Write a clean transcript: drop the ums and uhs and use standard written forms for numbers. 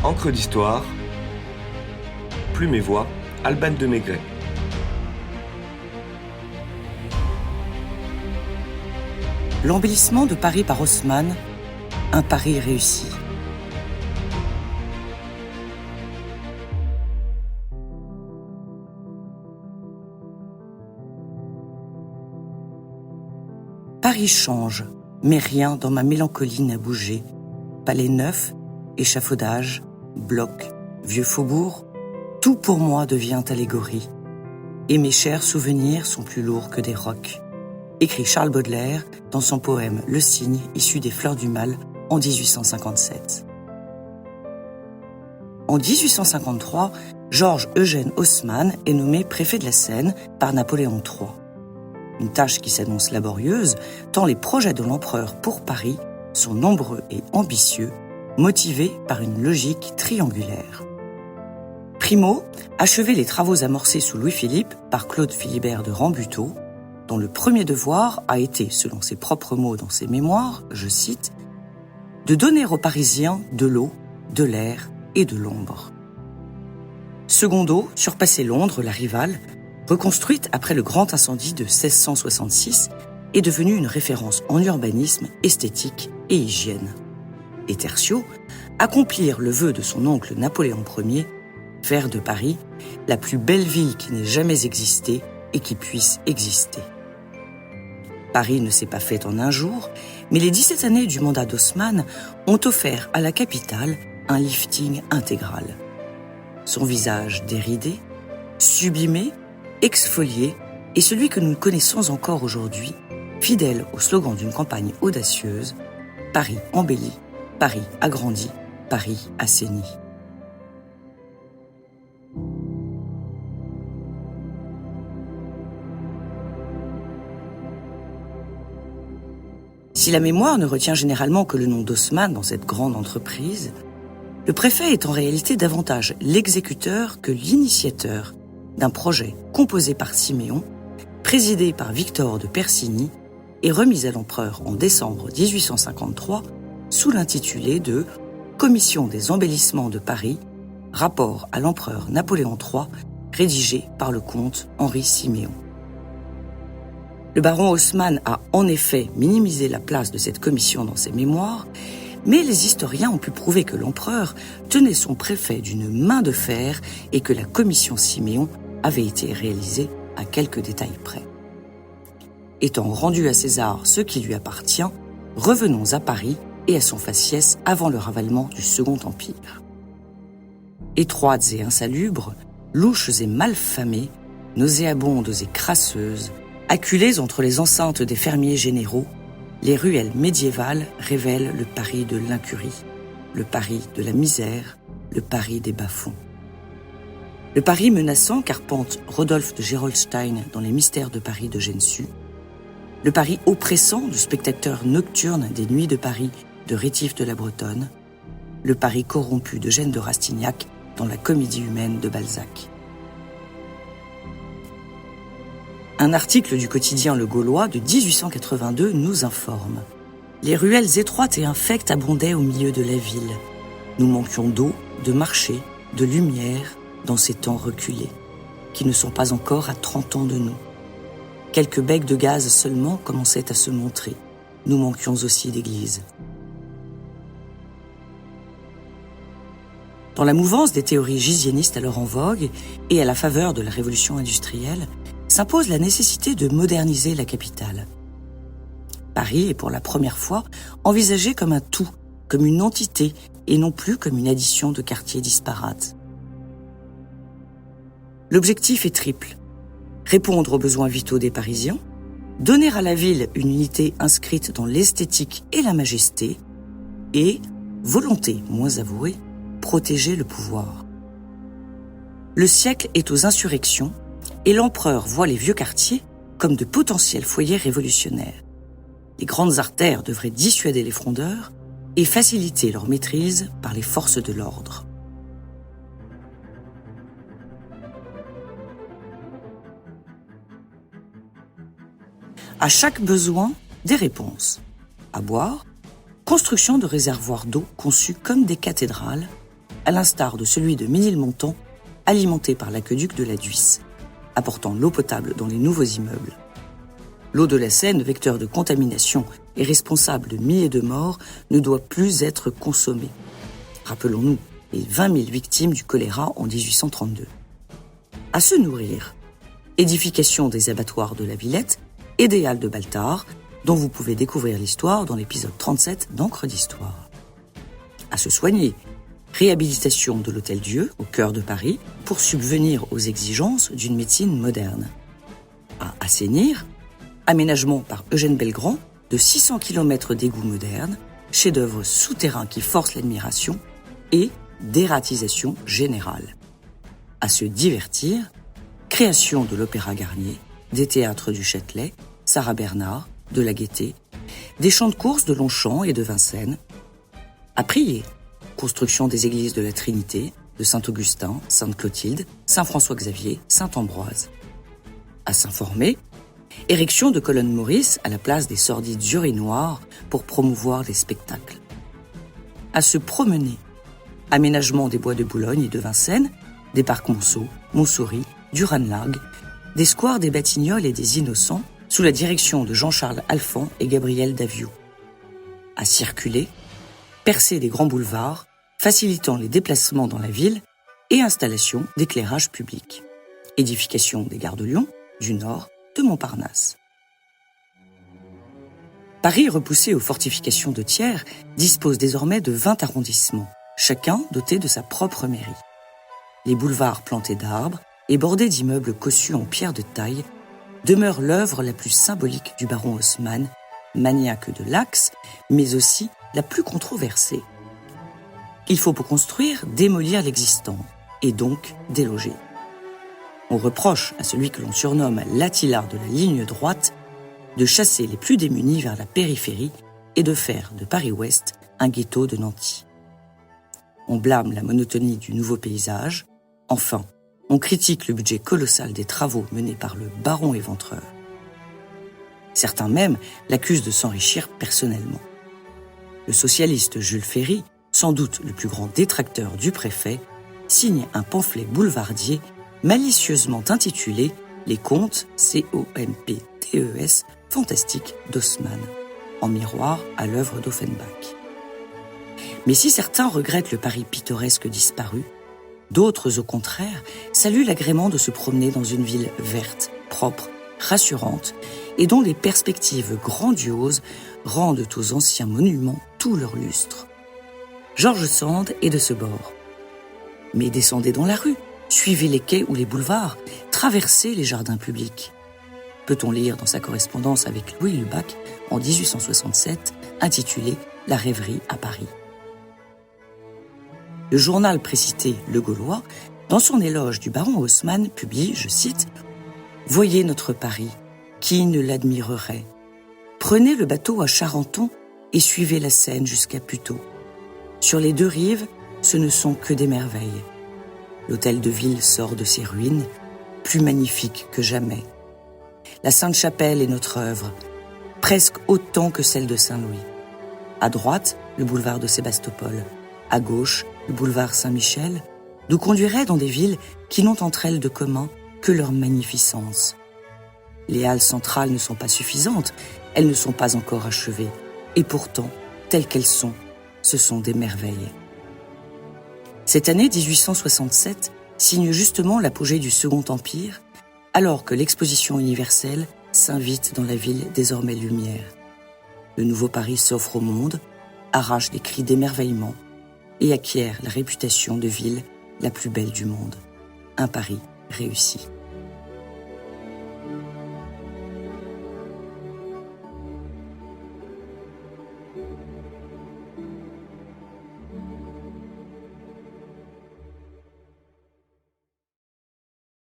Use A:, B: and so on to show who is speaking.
A: Encre d'histoire, Plume et Voix, Alban de Maigret.
B: L'embellissement de Paris par Haussmann, un pari réussi. Paris change, mais rien dans ma mélancolie n'a bougé. Palais neuf, échafaudage, blocs, vieux faubourgs, tout pour moi devient allégorie. Et mes chers souvenirs sont plus lourds que des rocs. Écrit Charles Baudelaire dans son poème Le Cygne, issu des Fleurs du Mal en 1857. En 1853, Georges Eugène Haussmann est nommé préfet de la Seine par Napoléon III. Une tâche qui s'annonce laborieuse, tant les projets de l'empereur pour Paris sont nombreux et ambitieux, motivés par une logique triangulaire. Primo, achever les travaux amorcés sous Louis-Philippe par Claude Philibert de Rambuteau, dont le premier devoir a été, selon ses propres mots dans ses mémoires, je cite, « de donner aux Parisiens de l'eau, de l'air et de l'ombre ». Secondo, surpasser Londres, la rivale, reconstruite après le grand incendie de 1666, est devenue une référence en urbanisme, esthétique et hygiène. Et Tertio, accomplir le vœu de son oncle Napoléon Ier, faire de Paris la plus belle ville qui n'ait jamais existé et qui puisse exister. Paris ne s'est pas fait en un jour, mais les 17 années du mandat d'Haussmann ont offert à la capitale un lifting intégral. Son visage déridé, sublimé, exfolié est celui que nous connaissons encore aujourd'hui, fidèle au slogan d'une campagne audacieuse « Paris embelli, Paris agrandi, Paris assaini ». Si la mémoire ne retient généralement que le nom d'Haussmann dans cette grande entreprise, le préfet est en réalité davantage l'exécuteur que l'initiateur d'un projet composé par Siméon, présidé par Victor de Persigny et remis à l'empereur en décembre 1853 sous l'intitulé de « Commission des embellissements de Paris, rapport à l'empereur Napoléon III » rédigé par le comte Henri Siméon. Le baron Haussmann a en effet minimisé la place de cette commission dans ses mémoires, mais les historiens ont pu prouver que l'empereur tenait son préfet d'une main de fer et que la commission Siméon avait été réalisée à quelques détails près. Étant rendu à César ce qui lui appartient, revenons à Paris et à son faciès avant le ravalement du Second Empire. Étroites et insalubres, louches et malfamées, nauséabondes et crasseuses, acculées entre les enceintes des fermiers généraux, les ruelles médiévales révèlent le Paris de l'incurie, le Paris de la misère, le Paris des bas-fonds. Le Paris menaçant qu'arpente Rodolphe de Gerolstein dans Les Mystères de Paris de Gensu, le Paris oppressant du spectateur nocturne des Nuits de Paris de Rétif de la Bretonne, le Paris corrompu d'Eugène de Rastignac dans La Comédie humaine de Balzac. Un article du quotidien Le Gaulois de 1882 nous informe. Les ruelles étroites et infectes abondaient au milieu de la ville. Nous manquions d'eau, de marché, de lumière dans ces temps reculés, qui ne sont pas encore à 30 ans de nous. Quelques becs de gaz seulement commençaient à se montrer. Nous manquions aussi d'églises. Dans la mouvance des théories gizianistes alors en vogue et à la faveur de la révolution industrielle, s'impose la nécessité de moderniser la capitale. Paris est pour la première fois envisagé comme un tout, comme une entité et non plus comme une addition de quartiers disparates. L'objectif est triple. Répondre aux besoins vitaux des Parisiens, donner à la ville une unité inscrite dans l'esthétique et la majesté, et, volonté moins avouée, protéger le pouvoir. Le siècle est aux insurrections, et l'empereur voit les vieux quartiers comme de potentiels foyers révolutionnaires. Les grandes artères devraient dissuader les frondeurs et faciliter leur maîtrise par les forces de l'ordre. À chaque besoin, des réponses. À boire, construction de réservoirs d'eau conçus comme des cathédrales, à l'instar de celui de Ménilmontant, alimenté par l'aqueduc de la Dhuisse, apportant l'eau potable dans les nouveaux immeubles. L'eau de la Seine, vecteur de contamination et responsable de milliers de morts, ne doit plus être consommée. Rappelons-nous les 20 000 victimes du choléra en 1832. À se nourrir, édification des abattoirs de la Villette et des halles de Baltard, dont vous pouvez découvrir l'histoire dans l'épisode 37 d'Encre d'Histoire. À se soigner, réhabilitation de l'Hôtel-Dieu au cœur de Paris pour subvenir aux exigences d'une médecine moderne. À assainir, aménagement par Eugène Belgrand de 600 km d'égouts modernes, chef-d'œuvre souterrain qui force l'admiration, et dératisation générale. À se divertir, création de l'Opéra Garnier, des théâtres du Châtelet, Sarah Bernard, de la Gaîté, des champs de course de Longchamp et de Vincennes. À prier, construction des églises de la Trinité, de Saint-Augustin, Sainte-Clotilde, Saint-François-Xavier, Saint-Ambroise. À s'informer, érection de colonnes Maurice à la place des sordides urinoirs pour promouvoir les spectacles. À se promener, aménagement des bois de Boulogne et de Vincennes, des parcs Monceau, Montsouris, du Ranelagh, des squares des Batignolles et des Innocents, sous la direction de Jean-Charles Alphand et Gabriel Daviau. À circuler, percer des grands boulevards, facilitant les déplacements dans la ville et installation d'éclairage public. Édification des gares de Lyon, du Nord, de Montparnasse. Paris, repoussé aux fortifications de Thiers, dispose désormais de 20 arrondissements, chacun doté de sa propre mairie. Les boulevards plantés d'arbres et bordés d'immeubles cossus en pierre de taille demeurent l'œuvre la plus symbolique du baron Haussmann, maniaque de l'axe, mais aussi la plus controversée. Il faut pour construire démolir l'existant, et donc déloger. On reproche à celui que l'on surnomme l'Attila de la ligne droite de chasser les plus démunis vers la périphérie et de faire de Paris-Ouest un ghetto de Nanty. On blâme la monotonie du nouveau paysage. Enfin, on critique le budget colossal des travaux menés par le baron éventreur. Certains même l'accusent de s'enrichir personnellement. Le socialiste Jules Ferry, sans doute le plus grand détracteur du préfet, signe un pamphlet boulevardier malicieusement intitulé « Les contes C-O-M-P-T-E-S fantastiques d'Haussmann », en miroir à l'œuvre d'Offenbach. Mais si certains regrettent le Paris pittoresque disparu, d'autres, au contraire, saluent l'agrément de se promener dans une ville verte, propre, rassurante, et dont les perspectives grandioses rendent aux anciens monuments tout leur lustre. George Sand est de ce bord. Mais descendez dans la rue, suivez les quais ou les boulevards, traversez les jardins publics. Peut-on lire dans sa correspondance avec Louis Lubac en 1867, intitulée « La rêverie à Paris ». Le journal précité Le Gaulois, dans son éloge du baron Haussmann, publie, je cite, « Voyez notre Paris, qui ne l'admirerait? Prenez le bateau à Charenton et suivez la Seine jusqu'à Puteaux. Sur les deux rives, ce ne sont que des merveilles. L'hôtel de ville sort de ses ruines, plus magnifique que jamais. La Sainte-Chapelle est notre œuvre, presque autant que celle de Saint-Louis. À droite, le boulevard de Sébastopol. À gauche, le boulevard Saint-Michel, nous conduirait dans des villes qui n'ont entre elles de commun que leur magnificence. Les halles centrales ne sont pas suffisantes, elles ne sont pas encore achevées, et pourtant, telles qu'elles sont, ce sont des merveilles. Cette année 1867 signe justement l'apogée du Second Empire, alors que l'exposition universelle s'invite dans la ville désormais lumière. Le nouveau Paris s'offre au monde, arrache des cris d'émerveillement et acquiert la réputation de ville la plus belle du monde. Un Paris réussi.